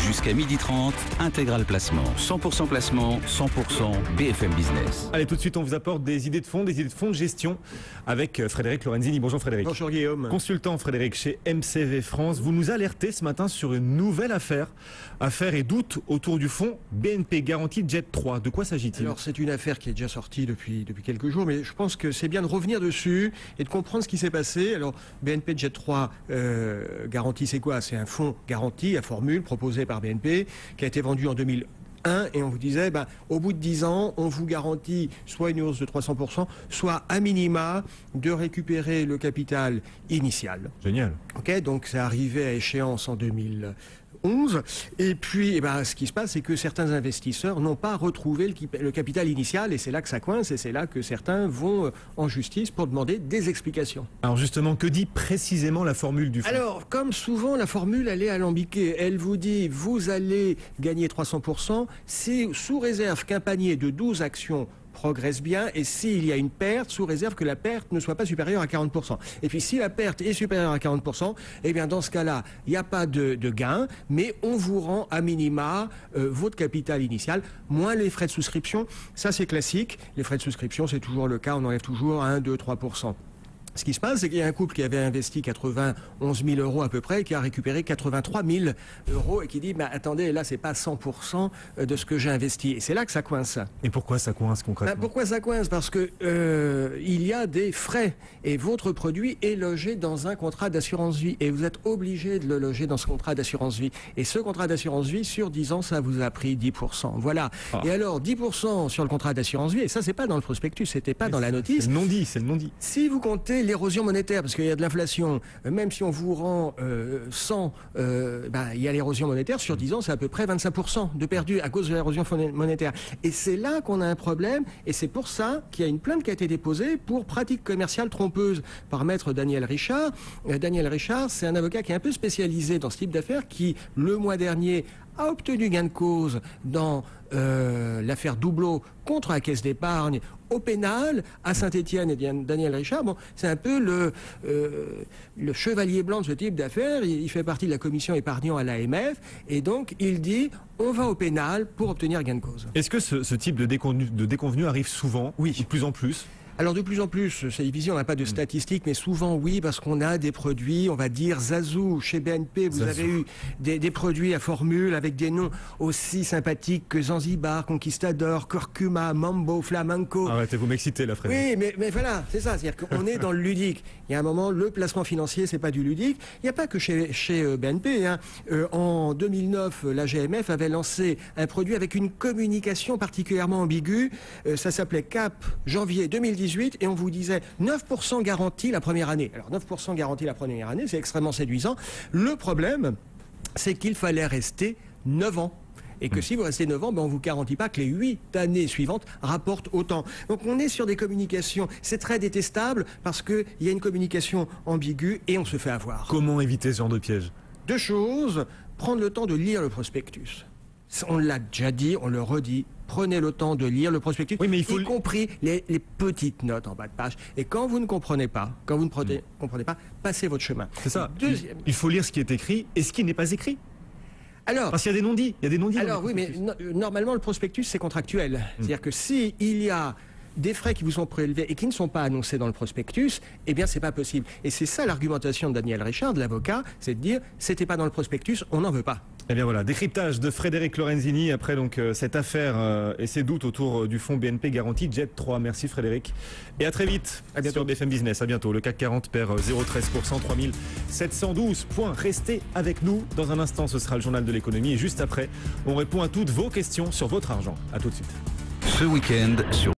Jusqu'à 12h30, Intégral Placement. 100% placement, 100% BFM Business. Allez, tout de suite, on vous apporte des idées de fonds de gestion avec Frédéric Lorenzini. Bonjour Frédéric. Bonjour Guillaume. Consultant Frédéric chez MCV France. Vous nous alertez ce matin sur une nouvelle affaire et doute autour du fonds BNP Garantie Jet 3. De quoi s'agit-il? Alors c'est une affaire qui est déjà sortie depuis quelques jours, mais je pense que c'est bien de revenir dessus et de comprendre ce qui s'est passé. Alors BNP Jet 3 Garantie, c'est quoi? C'est un fonds garanti à formule proposé par BNP qui a été vendu en 2001 et on vous disait, au bout de 10 ans, on vous garantit soit une hausse de 300%, soit à minima de récupérer le capital initial. Génial. Ok, donc c'est arrivé à échéance en 2011. Et puis, ce qui se passe, c'est que certains investisseurs n'ont pas retrouvé le capital initial et c'est là que ça coince et c'est là que certains vont en justice pour demander des explications. Alors justement, que dit précisément la formule du fonds? Alors, comme souvent, la formule, elle est alambiquée. Elle vous dit, vous allez gagner 300%, c'est sous réserve qu'un panier de 12 actions progresse bien et s'il y a une perte, sous réserve que la perte ne soit pas supérieure à 40%. Et puis si la perte est supérieure à 40%, eh bien dans ce cas-là, il n'y a pas de gain, mais on vous rend à minima votre capital initial, moins les frais de souscription. Ça c'est classique, les frais de souscription c'est toujours le cas, on enlève toujours 1, 2, 3%. Ce qui se passe, c'est qu'il y a un couple qui avait investi 91 000 euros à peu près, qui a récupéré 83 000 euros et qui dit, attendez, là, c'est pas 100% de ce que j'ai investi. Et c'est là que ça coince. Et pourquoi ça coince concrètement? Pourquoi ça coince? Parce que il y a des frais et votre produit est logé dans un contrat d'assurance vie et vous êtes obligé de le loger dans ce contrat d'assurance vie. Et ce contrat d'assurance vie, sur 10 ans, ça vous a pris 10%. Voilà. Ah. Et alors, 10% sur le contrat d'assurance vie, et ça, c'est pas dans le prospectus, c'était pas dans la notice. C'est le non-dit. Si vous comptez l'érosion monétaire, parce qu'il y a de l'inflation, même si on vous rend 100, il y a l'érosion monétaire, sur 10 ans, c'est à peu près 25% de perdu à cause de l'érosion monétaire. Et c'est là qu'on a un problème, et c'est pour ça qu'il y a une plainte qui a été déposée pour pratique commerciale trompeuse par maître Daniel Richard. Daniel Richard, c'est un avocat qui est un peu spécialisé dans ce type d'affaires, qui, le mois dernier, a obtenu gain de cause dans l'affaire Doubleau contre la Caisse d'épargne au pénal à Saint-Étienne. Et Daniel Richard, c'est un peu le chevalier blanc de ce type d'affaires. Il fait partie de la commission épargnant à l'AMF et donc il dit on va au pénal pour obtenir gain de cause. Est-ce que ce type de déconvenu arrive souvent? Oui. De plus en plus? Alors de plus en plus, c'est difficile, on n'a pas de statistiques, mais souvent oui, parce qu'on a des produits, on va dire Zazou, chez BNP, vous avez eu des produits à formule avec des noms aussi sympathiques que Zanzibar, Conquistador, Curcuma, Mambo, Flamenco. Arrêtez, vous m'excitez là, Frédéric. Oui, mais voilà, c'est ça, c'est-à-dire qu'on est dans le ludique. Il y a un moment, le placement financier, c'est pas du ludique. Il n'y a pas que chez BNP. En 2009, la GMF avait lancé un produit avec une communication particulièrement ambiguë. Ça s'appelait Cap janvier 2018. Et on vous disait 9% garantie la première année. Alors 9% garantie la première année, c'est extrêmement séduisant. Le problème, c'est qu'il fallait rester 9 ans. Et que si vous restez 9 ans, on ne vous garantit pas que les 8 années suivantes rapportent autant. Donc on est sur des communications, c'est très détestable parce qu'il y a une communication ambiguë et on se fait avoir. Comment éviter ce genre de piège? 2 choses, prendre le temps de lire le prospectus. On l'a déjà dit, on le redit. Prenez le temps de lire le prospectus, oui, mais y compris les petites notes en bas de page. Et quand vous ne comprenez pas, comprenez pas, passez votre chemin. C'est ça. Il faut lire ce qui est écrit et ce qui n'est pas écrit. Alors, parce qu'il y a des non-dits. Alors oui, mais normalement le prospectus c'est contractuel. C'est-à-dire que si il y a des frais qui vous sont prélevés et qui ne sont pas annoncés dans le prospectus, eh bien c'est pas possible. Et c'est ça l'argumentation de Daniel Richard, de l'avocat, c'est de dire c'était pas dans le prospectus, on n'en veut pas. Eh bien voilà, décryptage de Frédéric Lorenzini après donc cette affaire et ses doutes autour du fonds BNP Garantie Jet 3. Merci Frédéric. Et à très vite sur BFM Business. À bientôt. Le CAC 40 perd 0,13%, 3712 points. Restez avec nous. Dans un instant, ce sera le journal de l'économie. Et juste après, on répond à toutes vos questions sur votre argent. À tout de suite. Ce week-end sur